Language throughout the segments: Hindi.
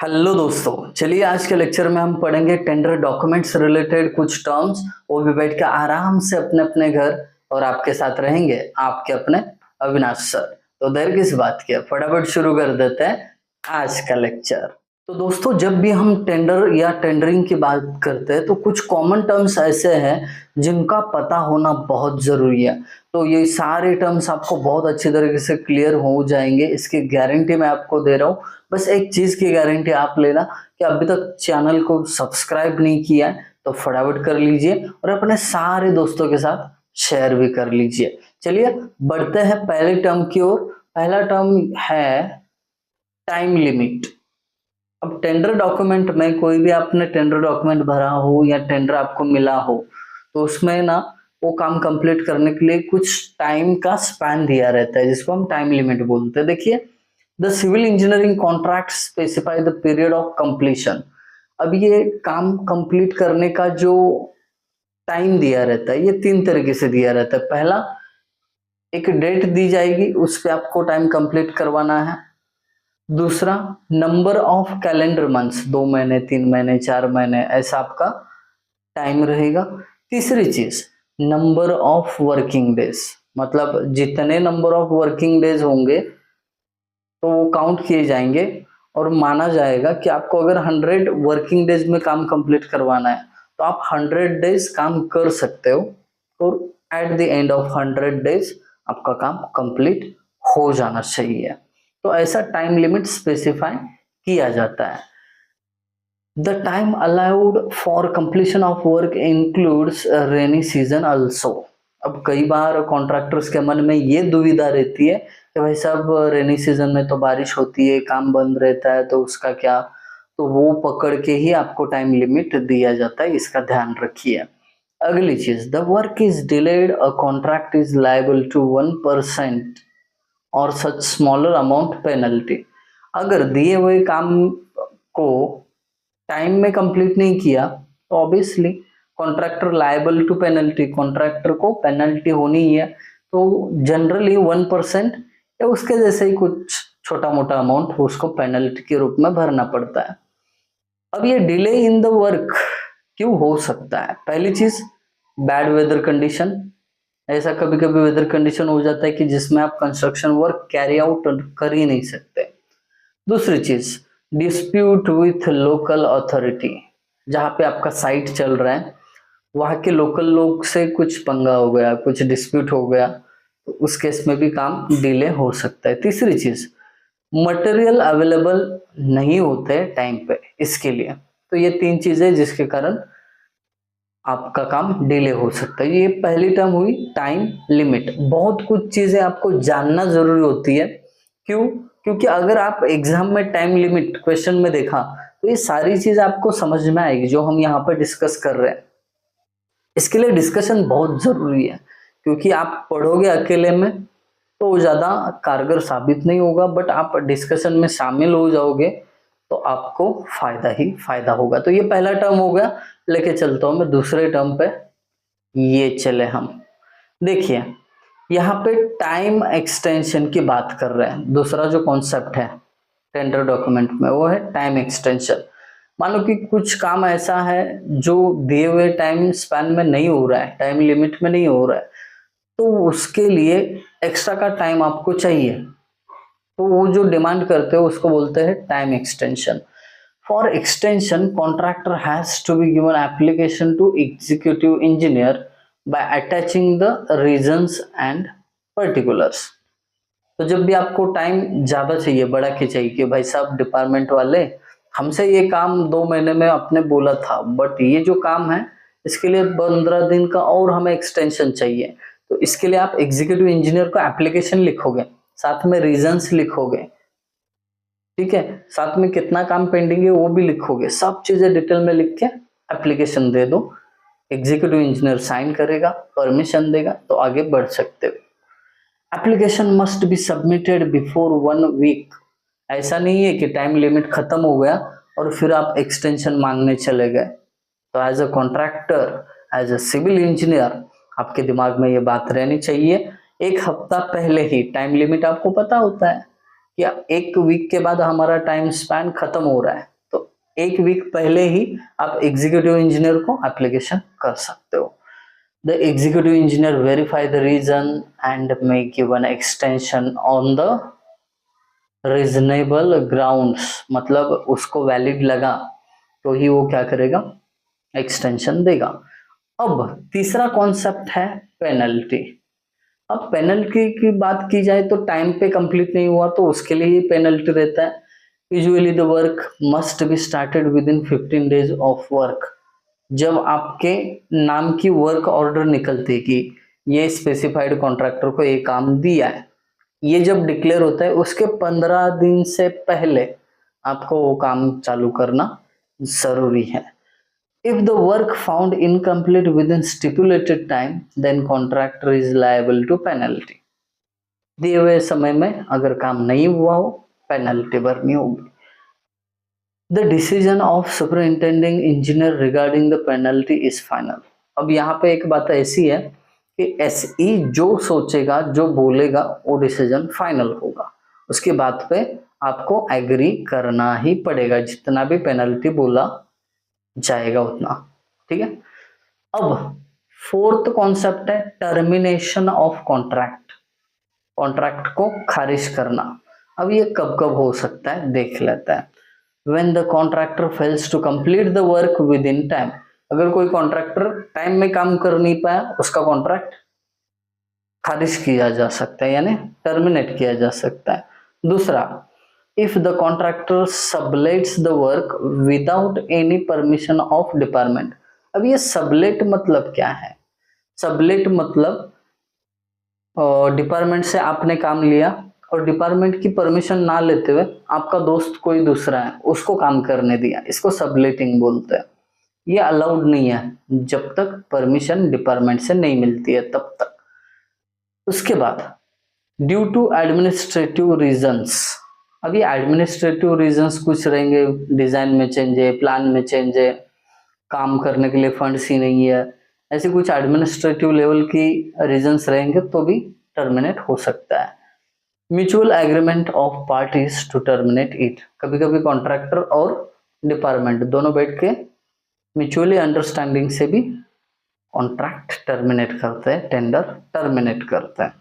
हेलो दोस्तों, चलिए आज के लेक्चर में हम पढ़ेंगे टेंडर डॉक्यूमेंट्स रिलेटेड कुछ टर्म्स। वो भी बैठ के आराम से अपने अपने घर, और आपके साथ रहेंगे आपके अपने अविनाश सर। तो देर किस बात की है, फटाफट शुरू कर देते हैं आज का लेक्चर। तो दोस्तों, जब भी हम टेंडर या टेंडरिंग की बात करते हैं तो कुछ कॉमन टर्म्स ऐसे हैं जिनका पता होना बहुत जरूरी है। तो ये सारे टर्म्स आपको बहुत अच्छी तरीके से क्लियर हो जाएंगे, इसकी गारंटी मैं आपको दे रहा हूँ। बस एक चीज की गारंटी आप लेना कि अभी तक चैनल को सब्सक्राइब नहीं किया है तो फटाफट कर लीजिए और अपने सारे दोस्तों के साथ शेयर भी कर लीजिए। चलिए बढ़ते हैं पहले टर्म की ओर। पहला टर्म है टाइम लिमिट। अब टेंडर डॉक्यूमेंट में कोई भी आपने टेंडर डॉक्यूमेंट भरा हो या टेंडर आपको मिला हो तो उसमें ना वो काम कंप्लीट करने के लिए कुछ टाइम का स्पैन दिया रहता है जिसको हम टाइम लिमिट बोलते हैं। देखिए, the civil engineering contract specify the period of completion. अब ये काम कंप्लीट करने का जो टाइम दिया रहता है ये तीन तरीके से दिया रहता है। पहला, एक डेट दी जाएगी, उस पर आपको टाइम कंप्लीट करवाना है। दूसरा, नंबर ऑफ कैलेंडर मंथ्स, 2 महीने, 3 महीने, 4 महीने, ऐसा आपका टाइम रहेगा। तीसरी चीज, नंबर ऑफ वर्किंग डेज, मतलब जितने नंबर ऑफ वर्किंग डेज होंगे तो वो काउंट किए जाएंगे और माना जाएगा कि आपको अगर 100 वर्किंग डेज में काम कंप्लीट करवाना है तो आप 100 डेज काम कर सकते हो और at the end of 100 days आपका काम कंप्लीट हो जाना चाहिए। तो ऐसा टाइम लिमिट स्पेसिफाई किया जाता है। The time allowed for completion of work includes rainy season also. अब कई बार कॉन्ट्रैक्टर्स के मन में ये दुविधा रहती है कि भाई साहब रेनी सीजन में तो बारिश होती है, काम बंद रहता है, तो उसका क्या। तो वो पकड़ के ही आपको टाइम लिमिट दिया जाता है, इसका ध्यान रखिए। अगली चीज, the work is delayed, a contract is liable to 1% और सच स्मॉलर अमाउंट पेनल्टी। अगर दिए हुए काम को टाइम में कंप्लीट नहीं किया तो obviously contractor liable to penalty, contractor को पेनल्टी होनी ही है। तो जनरली 1% या उसके जैसे ही कुछ छोटा मोटा अमाउंट उसको पेनल्टी के रूप में भरना पड़ता है। अब ये डिले इन द वर्क क्यों हो सकता है? पहली चीज, बैड वेदर कंडीशन। ऐसा कभी कभी वेदर कंडीशन हो जाता है कि जिसमें आप कंस्ट्रक्शन वर्क कैरी आउट कर ही नहीं सकते। दूसरी चीज, डिस्प्यूट विथ लोकल अथॉरिटी। जहाँ पे आपका साइट चल रहा है वहां के लोकल लोग से कुछ पंगा हो गया, कुछ डिस्प्यूट हो गया, तो उस केस में भी काम डिले हो सकता है। तीसरी चीज, मटेरियल अवेलेबल नहीं होते टाइम पे इसके लिए। तो ये तीन चीजें जिसके कारण आपका काम डिले हो सकता है। ये पहली टर्म हुई टाइम लिमिट। बहुत कुछ चीजें आपको जानना जरूरी होती है। क्यों? क्योंकि अगर आप एग्जाम में टाइम लिमिट क्वेश्चन में देखा तो ये सारी चीज आपको समझ में आएगी जो हम यहाँ पर डिस्कस कर रहे हैं। इसके लिए डिस्कशन बहुत जरूरी है, क्योंकि आप पढ़ोगे अकेले में तो ज्यादा कारगर साबित नहीं होगा, बट आप डिस्कशन में शामिल हो जाओगे तो आपको फायदा ही फायदा होगा। तो ये पहला टर्म हो गया। लेके चलता हूं मैं दूसरे टर्म पे। ये चले हम, देखिए यहाँ पे टाइम एक्सटेंशन की बात कर रहे हैं। दूसरा जो कॉन्सेप्ट है टेंडर डॉक्यूमेंट में वो है टाइम एक्सटेंशन। मान लो कि कुछ काम ऐसा है जो दिए हुए टाइम स्पैन में नहीं हो रहा है, टाइम लिमिट में नहीं हो रहा है, तो उसके लिए एक्स्ट्रा का टाइम आपको चाहिए, तो वो जो डिमांड करते हो उसको बोलते हैं time extension. For extension contractor has to be given application to executive engineer by attaching the reasons and particulars. तो जब भी आपको टाइम ज्यादा चाहिए, बड़ा के चाहिए कि भाई साहब डिपार्टमेंट वाले हमसे ये काम 2 महीने में आपने बोला था, बट ये जो काम है इसके लिए 15 दिन का और हमें एक्सटेंशन चाहिए, तो इसके लिए आप एग्जीक्यूटिव इंजीनियर को एप्लीकेशन लिखोगे, साथ में रीजंस लिखोगे, ठीक है, साथ में कितना काम पेंडिंग है वो भी लिखोगे, सब चीजें डिटेल में लिख के एप्लीकेशन दे दो। एग्जीक्यूटिव इंजीनियर साइन करेगा, परमिशन देगा, तो आगे बढ़ सकते हो। Application must be submitted before 1 week. ऐसा नहीं है कि टाइम लिमिट खत्म हो गया और फिर आप एक्सटेंशन मांगने चले गए। तो as a contractor, as a civil engineer, आपके दिमाग में ये बात रहनी चाहिए। 1 हफ्ता पहले ही टाइम लिमिट आपको पता होता है कि 1 वीक के बाद हमारा टाइम स्पैन खत्म हो रहा है, 1 वीक पहले ही आप एग्जीक्यूटिव इंजीनियर को एप्लीकेशन कर सकते हो। The executive engineer verify the reason and may give an extension on the reasonable grounds, मतलब उसको वैलिड लगा तो ही वो क्या करेगा, एक्सटेंशन देगा। अब तीसरा कॉन्सेप्ट है पेनल्टी। अब पेनल्टी की बात की जाए तो टाइम पे कंप्लीट नहीं हुआ तो उसके लिए ही पेनल्टी रहता है। Usually the work must be started with in 15 days of work. जब आपके नाम की वर्क ऑर्डर निकलती है कि ये स्पेसिफाइड कॉन्ट्रैक्टर को ये काम दिया है, ये जब डिक्लेयर होता है उसके 15 दिन से पहले आपको वो काम चालू करना जरूरी है। If the work found incomplete within stipulated time, then contractor is liable to penalty. दिए हुए समय में अगर काम नहीं हुआ हो, पेनल्टी भरनी होगी। The decision of superintending engineer regarding the penalty is final. अब यहाँ पे एक बात ऐसी है कि SE जो सोचेगा, जो बोलेगा, वो डिसीजन फाइनल होगा। उसके बाद पे आपको एग्री करना ही पड़ेगा, जितना भी पेनल्टी बोला जाएगा उतना, ठीक है। अब फोर्थ कॉन्सेप्ट है टर्मिनेशन ऑफ कॉन्ट्रैक्ट, कॉन्ट्रैक्ट को खारिज करना। अब ये कब कब हो सकता है देख लेते हैं। When the contractor fails to complete the work within time, अगर कोई कॉन्ट्रैक्टर टाइम में काम कर नहीं पाया, उसका कॉन्ट्रैक्ट खारिज किया जा सकता है, यानी टर्मिनेट किया जा सकता है। दूसरा, if the contractor sublettes the work without any permission of department। अब ये सबलेट मतलब क्या है? सबलेट मतलब डिपार्टमेंट से आपने काम लिया और डिपार्टमेंट की परमिशन ना लेते हुए आपका दोस्त कोई दूसरा है उसको काम करने दिया, इसको सबलेटिंग बोलते हैं। ये अलाउड नहीं है जब तक परमिशन डिपार्टमेंट से नहीं मिलती है तब तक। उसके बाद ड्यू टू एडमिनिस्ट्रेटिव रीजंस, अब ये एडमिनिस्ट्रेटिव रीजंस कुछ रहेंगे, डिजाइन में चेंज है, प्लान में चेंज है, काम करने के लिए फंड्स ही नहीं है, ऐसे कुछ एडमिनिस्ट्रेटिव लेवल की रीजंस रहेंगे तो भी टर्मिनेट हो सकता है। Mutual agreement of parties to terminate it, कभी कभी कॉन्ट्रैक्टर और डिपार्टमेंट दोनों बैठ के म्यूचुअली अंडरस्टैंडिंग से भी कॉन्ट्रैक्ट टर्मिनेट करते हैं, टेंडर टर्मिनेट करते हैं।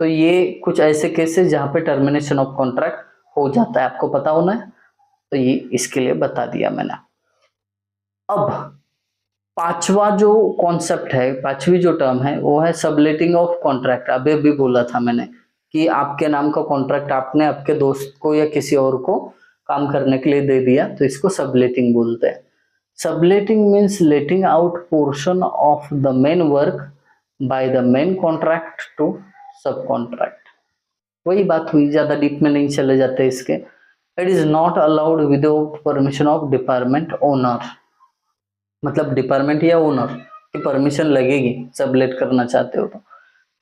तो ये कुछ ऐसे केसेस जहां पे टर्मिनेशन ऑफ कॉन्ट्रैक्ट हो जाता है, आपको पता होना है, तो ये इसके लिए बता दिया मैंने। अब पांचवा जो कॉन्सेप्ट है, पांचवी जो टर्म है वो है सबलेटिंग ऑफ कॉन्ट्रैक्ट। अभी भी बोला था मैंने कि आपके नाम का कॉन्ट्रैक्ट आपने आपके दोस्त को या किसी और को काम करने के लिए दे दिया, तो इसको सबलेटिंग बोलते हैं। Subletting means letting out portion of the main work by the main contract to subcontract. वही बात हुई, ज्यादा डीप में नहीं चले जाते इसके। It is not allowed without permission of department owner, मतलब डिपार्टमेंट या ओनर की परमिशन लगेगी सबलेट करना चाहते हो तो।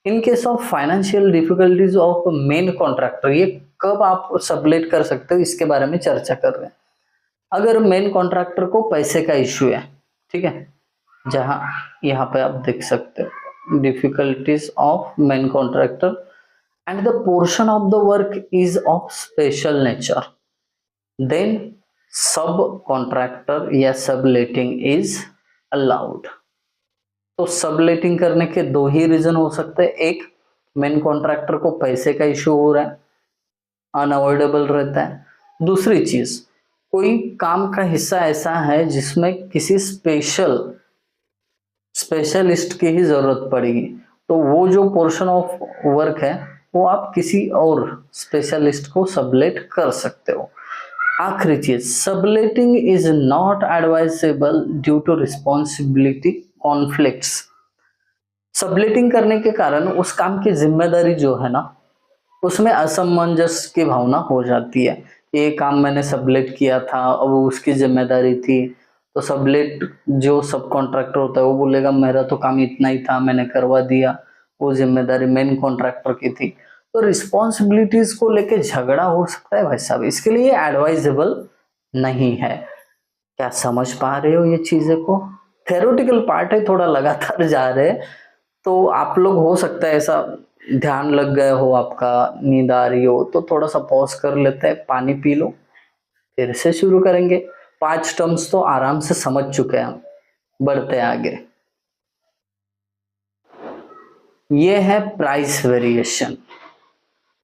In case of financial difficulties of main contractor, ये कब आप सबलेट कर सकते हो इसके बारे में चर्चा कर रहे हैं। अगर मेन कॉन्ट्रैक्टर को पैसे का इश्यू है, ठीक है, जहां यहाँ पे आप देख सकते हो difficulties of main contractor and the portion of the work is of special nature, then subcontractor या subletting is allowed। तो सबलेटिंग करने के दो ही रीजन हो सकते हैं। एक, मेन कॉन्ट्रैक्टर को पैसे का इश्यू हो रहा है, अनअवॉइडेबल रहता है। दूसरी चीज, कोई काम का हिस्सा ऐसा है जिसमें किसी स्पेशलिस्ट की ही जरूरत पड़ेगी, तो वो जो पोर्शन ऑफ वर्क है वो आप किसी और स्पेशलिस्ट को सबलेट कर सकते हो। आखिरी चीज, subletting is not advisable due to responsibility conflicts. Subletting करने के कारण उस काम की जिम्मेदारी जो है ना, उसमें असमंजस की भावना हो जाती है। ये काम मैंने सबलेट किया था, अब उसकी जिम्मेदारी थी, तो सबलेट जो सब कॉन्ट्रैक्टर होता है वो बोलेगा मेरा तो काम इतना ही था, मैंने करवा दिया, वो जिम्मेदारी मेन कॉन्ट्रैक्टर की थी। तो रिस्पॉन्सिबिलिटीज को लेके झगड़ा हो सकता है भाई साहब, इसके लिए एडवाइजेबल नहीं है। क्या समझ पा रहे हो ये चीजें को? थेरोटिकल पार्ट है, थोड़ा लगातार जा रहे हैं, तो आप लोग हो सकता है ऐसा ध्यान लग गए हो, आपका नींद आ रही हो, तो थोड़ा सा पॉज कर लेते हैं, पानी पी लो, फिर से शुरू करेंगे। 5 टर्म्स तो आराम से समझ चुके हैं हम। बढ़ते आगे। ये है प्राइस वेरिएशन।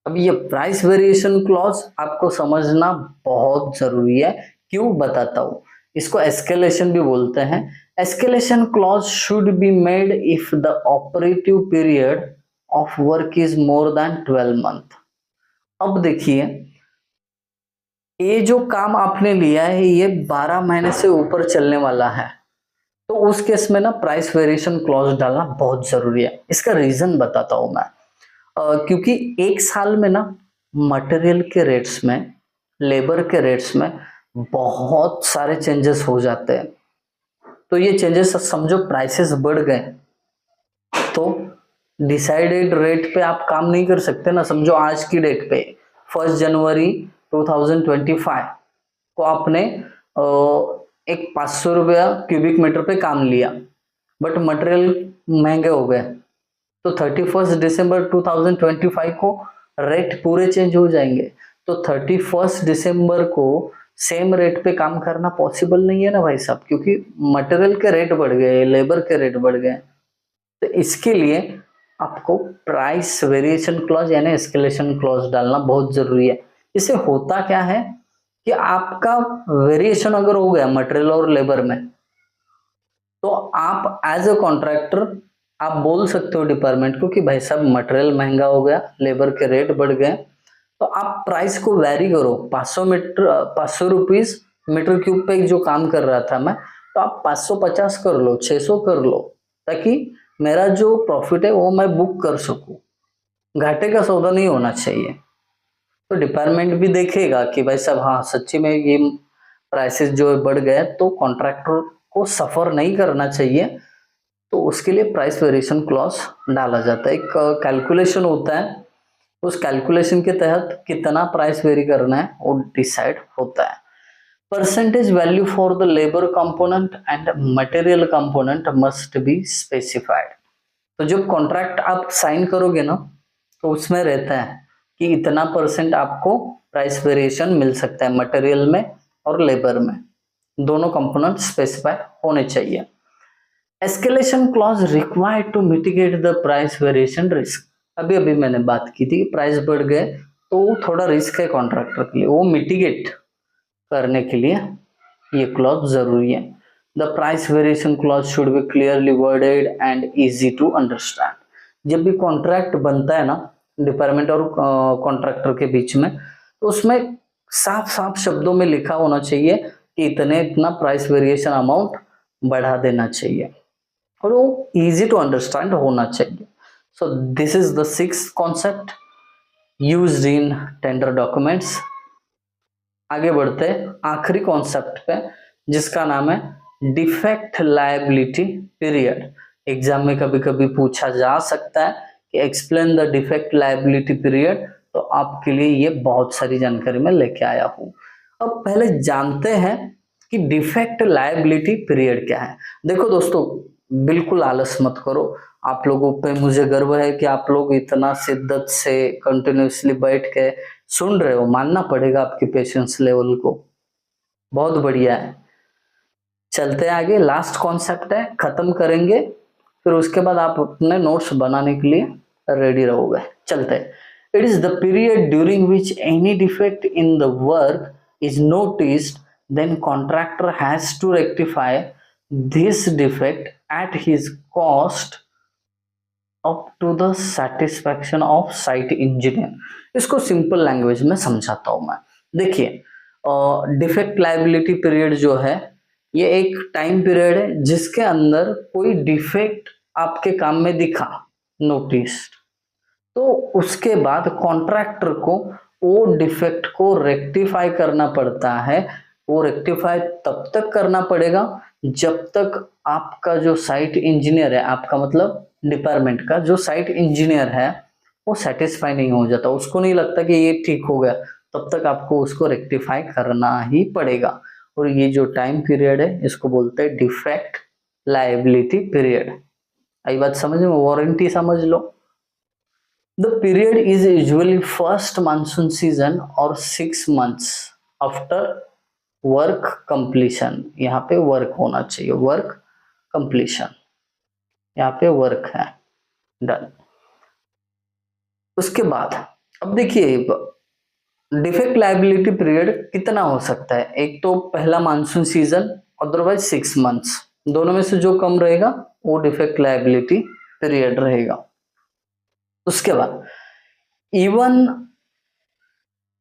अब ये प्राइस वेरिएशन क्लॉज आपको समझना बहुत जरूरी है। क्यों, बताता हूं। इसको एस्केलेशन भी बोलते हैं। Escalation clause should be made if the operative period of work is more than 12 month. अब देखिए, ये जो काम आपने लिया है ये 12 महीने से ऊपर चलने वाला है, तो उस केस में ना प्राइस वेरिएशन क्लॉज डालना बहुत जरूरी है। इसका रीजन बताता हूं मैं। क्योंकि एक साल में ना मटेरियल के रेट्स में, लेबर के रेट्स में बहुत सारे चेंजेस हो जाते हैं। तो ये चेंजेस समझो प्राइसेस बढ़ गए तो डिसाइडेड रेट पे आप काम नहीं कर सकते ना। समझो आज की डेट पे 1 जनवरी 2025 को आपने एक 500 रुपया क्यूबिक मीटर पे काम लिया, बट मटेरियल महंगे हो गए, तो 31 दिसंबर 2025 को रेट पूरे चेंज हो जाएंगे। तो 31 दिसंबर को सेम रेट पे काम करना पॉसिबल नहीं है ना भाई साहब, क्योंकि मटेरियल के रेट बढ़ गए, लेबर के रेट बढ़ गए। तो इसके लिए आपको प्राइस वेरिएशन क्लॉज यानी एस्केलेशन क्लॉज डालना बहुत जरूरी है। इससे होता क्या है कि आपका वेरिएशन अगर हो गया मटेरियल और लेबर में, तो आप एज अ कॉन्ट्रैक्टर आप बोल सकते हो डिपार्टमेंट को कि भाई साहब मटेरियल महंगा हो गया, लेबर के रेट बढ़ गए, तो आप प्राइस को वैरी करो। 500 रुपीज मीटर क्यूब पे जो काम कर रहा था मैं, तो आप 550 कर लो, 600 कर लो, ताकि मेरा जो प्रॉफिट है वो मैं बुक कर सकूं। घाटे का सौदा नहीं होना चाहिए। तो डिपार्टमेंट भी देखेगा कि भाई साहब हाँ सच्ची में ये प्राइसेस जो बढ़ गए, तो कॉन्ट्रैक्टर को सफर नहीं करना चाहिए। तो उसके लिए प्राइस वेरिएशन क्लॉज डाला जाता है। एक कैलकुलेशन होता है, उस कैलकुलेशन के तहत कितना प्राइस वेरी करना है वो डिसाइड होता है। Percentage value for the labour component and material component must be specified. तो जब कॉन्ट्रैक्ट आप साइन करोगे ना, तो उसमें रहता है कि इतना % आपको प्राइस वेरिएशन मिल सकता है मटेरियल में और लेबर में, दोनों कंपोनेंट स्पेसिफाई होने चाहिए। Escalation clause required to mitigate the price variation risk. अभी अभी मैंने बात की थी कि प्राइस बढ़ गए तो थोड़ा रिस्क है कॉन्ट्रैक्टर के लिए, वो मिटिगेट करने के लिए ये क्लॉज जरूरी है। The price variation clause should be clearly worded and easy to understand. जब भी कॉन्ट्रैक्ट बनता है ना डिपार्टमेंट और कॉन्ट्रैक्टर के बीच में, तो उसमें साफ साफ शब्दों में लिखा होना चाहिए कि इतना प्राइस वेरिएशन अमाउंट बढ़ा देना चाहिए, और वो इजी टू अंडरस्टैंड होना चाहिए। So this is the 6th concept used in tender documents. आगे बढ़ते हैं आखिरी कॉन्सेप्ट पे, जिसका नाम है डिफेक्ट लायबिलिटी पीरियड। एग्जाम में कभी कभी पूछा जा सकता है कि explain the defect liability period, तो आपके लिए ये बहुत सारी जानकारी मैं लेके आया हूं। अब पहले जानते हैं कि डिफेक्ट लायबिलिटी पीरियड क्या है। देखो दोस्तों, बिल्कुल आलस मत करो। आप लोगों पे मुझे गर्व है कि आप लोग इतना शिद्दत से कंटिन्यूसली बैठ के सुन रहे हो, मानना पड़ेगा आपकी पेशेंस लेवल को, बहुत बढ़िया है। चलते आगे, लास्ट कॉन्सेप्ट है, खत्म करेंगे, फिर उसके बाद आप अपने नोट्स बनाने के लिए रेडी रहोगे। चलते, it is the period during which any defect in the work is noticed, then contractor has to rectify this defect at his cost up to the satisfaction of site engineer. इसको सिंपल लैंग्वेज में समझाता हूं मैं। देखिए, डिफेक्ट लायबिलिटी पीरियड जो है ये एक टाइम पीरियड है जिसके अंदर कोई डिफेक्ट आपके काम में दिखा, नोटिस, तो उसके बाद कॉन्ट्रैक्टर को वो डिफेक्ट को रेक्टिफाई करना पड़ता है। वो रेक्टिफाई तब तक करना पड़ेगा जब तक आपका जो साइट इंजीनियर है, आपका मतलब डिपार्टमेंट का जो साइट इंजीनियर है, वो सेटिस्फाई नहीं हो जाता, उसको नहीं लगता कि ये ठीक हो गया, तब तक आपको उसको रेक्टिफाई करना ही पड़ेगा। और ये जो टाइम पीरियड है इसको बोलते हैं डिफेक्ट लायबिलिटी पीरियड। आई बात समझ में, वारंटी समझ लो। The period is usually first monsoon season और 6 months आफ्टर वर्क कंप्लीशन, यहाँ पे वर्क होना चाहिए, वर्क कंप्लीशन, यहाँ पे वर्क है, डन। उसके बाद अब देखिए डिफेक्ट लायबिलिटी पीरियड कितना हो सकता है, एक तो पहला मानसून सीजन, अदरवाइज 6 मंथ्स, दोनों में से जो कम रहेगा वो डिफेक्ट लायबिलिटी पीरियड रहेगा। उसके बाद even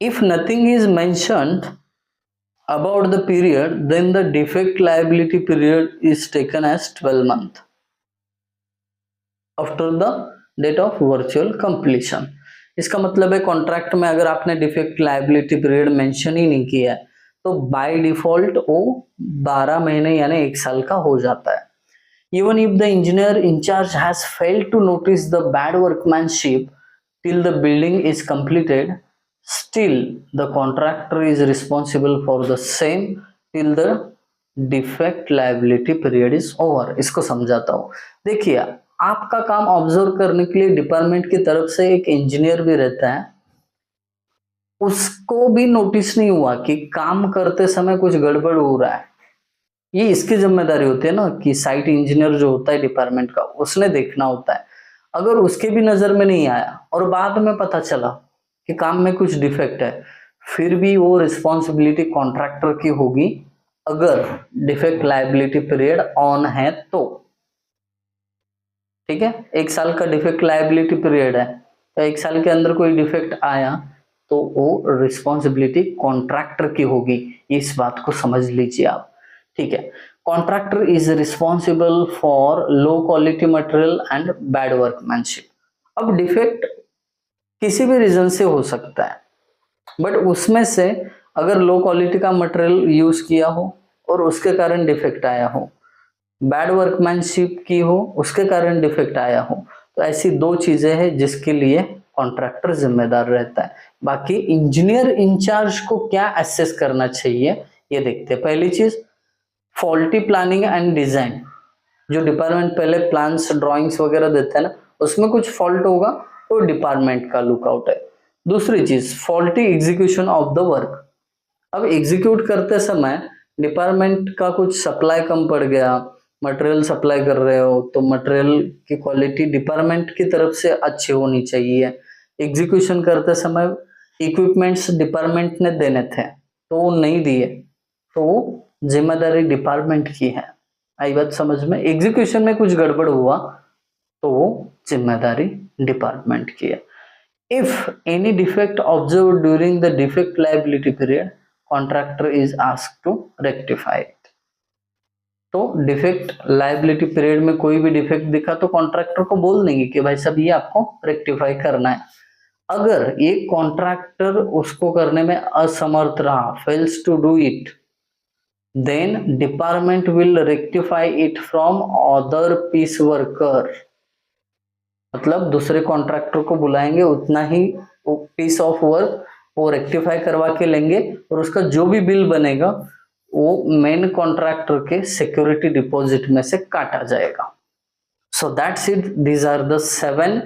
if nothing is mentioned about the period, then the defect liability period is taken as 12 month after the date of virtual completion। इसका मतलब है कॉन्ट्रैक्ट में अगर आपने डिफेक्ट लायबिलिटी पीरियड मेंशन ही नहीं किया है तो बाय डिफॉल्ट वो 12 महीने यानी 1 साल का हो जाता है। Even if the engineer incharge has failed to notice the bad workmanship till the building is completed, still the contractor is responsible for the same till the defect liability period is over। इसको समझाता हूँ। देखिए आपका काम ऑब्जर्व करने के लिए डिपार्टमेंट की तरफ से एक इंजीनियर भी रहता है, उसको भी नोटिस नहीं हुआ कि काम करते समय कुछ गड़बड़ हो रहा है, ये इसकी जिम्मेदारी होती है ना कि साइट इंजीनियर जो होता है डिपार्टमेंट का उसने देखना होता है। अगर उसके भी नजर में नहीं आया और बाद में पता चला कि काम में कुछ डिफेक्ट है, फिर भी वो रिस्पॉन्सिबिलिटी कॉन्ट्रैक्टर की होगी अगर डिफेक्ट लायबिलिटी पीरियड ऑन है तो। ठीक है, 1 साल का डिफेक्ट लायबिलिटी पीरियड है तो 1 साल के अंदर कोई डिफेक्ट आया तो वो रिस्पॉन्सिबिलिटी कॉन्ट्रैक्टर की होगी, इस बात को समझ लीजिए आप। ठीक है, contractor is responsible for low quality material and bad workmanship. अब डिफेक्ट किसी भी रीजन से हो सकता है, बट उसमें से अगर लो क्वालिटी का मटेरियल यूज किया हो और उसके कारण डिफेक्ट आया हो, बैड वर्कमैनशिप की हो उसके कारण डिफेक्ट आया हो, तो ऐसी 2 चीजें हैं जिसके लिए कॉन्ट्रैक्टर जिम्मेदार रहता है। बाकी इंजीनियर इंचार्ज को क्या असेस करना चाहिए ये देखते हैं। पहली चीज फॉल्टी प्लानिंग एंड डिजाइन, जो डिपार्टमेंट पहले प्लान्स ड्राइंग्स वगैरह देता है ना, उसमें कुछ फॉल्ट होगा तो डिपार्टमेंट का लुकआउट है। दूसरी चीज faulty execution of the work, अब एग्जीक्यूट करते समय डिपार्टमेंट का कुछ सप्लाई कम पड़ गया, मटेरियल सप्लाई कर रहे हो तो मटेरियल की क्वालिटी डिपार्टमेंट की तरफ से अच्छी होनी चाहिए। एग्जीक्यूशन करते समय इक्विपमेंट्स डिपार्टमेंट ने देने थे तो वो नहीं दिए तो जिम्मेदारी डिपार्टमेंट की है। आई बात समझ में? एग्जीक्यूशन में कुछ गड़बड़ हुआ तो वो जिम्मेदारी डिपार्टमेंट की है। If any defect observe during the defect liability period, contractor is asked to rectify it. तो डिफेक्ट लायबिलिटी पीरियड में कोई भी डिफेक्ट दिखा तो कॉन्ट्रैक्टर को बोल देंगे कि भाई साहब ये आपको रेक्टिफाई करना है। अगर ये कॉन्ट्रैक्टर उसको करने में असमर्थ रहा, fails to do it, then department will rectify it from other piece worker। मतलब दूसरे कॉन्ट्रैक्टर को बुलाएंगे, उतना ही पीस ऑफ वर्क वो रेक्टिफाई करवा के लेंगे और उसका जो भी बिल बनेगा वो मेन कॉन्ट्रैक्टर के सिक्योरिटी डिपॉजिट में से काटा जाएगा। So that's it, these are the 7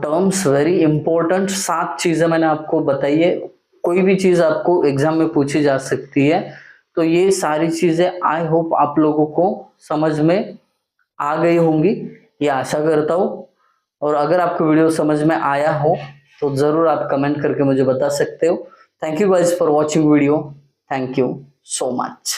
terms very important. 7 चीजें मैंने आपको बताई है, कोई भी चीज आपको एग्जाम में पूछी जा सकती है, तो ये सारी चीजें आई होप आप लोगों को समझ में आ गई होंगी, ये आशा करता हूँ। और अगर आपको वीडियो समझ में आया हो तो जरूर आप कमेंट करके मुझे बता सकते हो। Thank you guys for watching video, thank you so much.